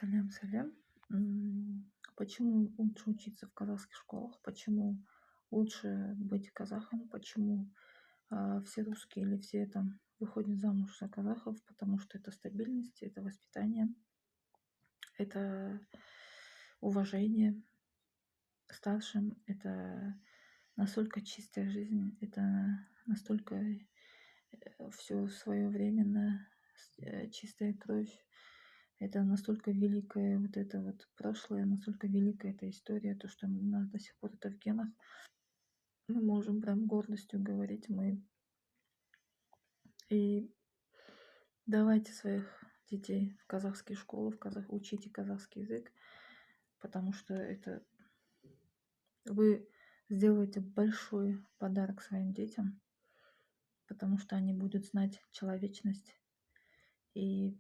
Салям. Почему лучше учиться в казахских школах? Почему лучше быть казахом? Почему все русские или все там выходят замуж за казахов? Потому что это стабильность, это воспитание, это уважение к старшим, это настолько чистая жизнь, это настолько все своевременно, чистая кровь. Это настолько великое вот это вот прошлое, настолько великая эта история, то, что у нас до сих пор это в генах. Мы можем прям гордостью говорить, мы и давайте своих детей в казахские школы, учите казахский язык, потому что это вы сделаете большой подарок своим детям, потому что они будут знать человечность и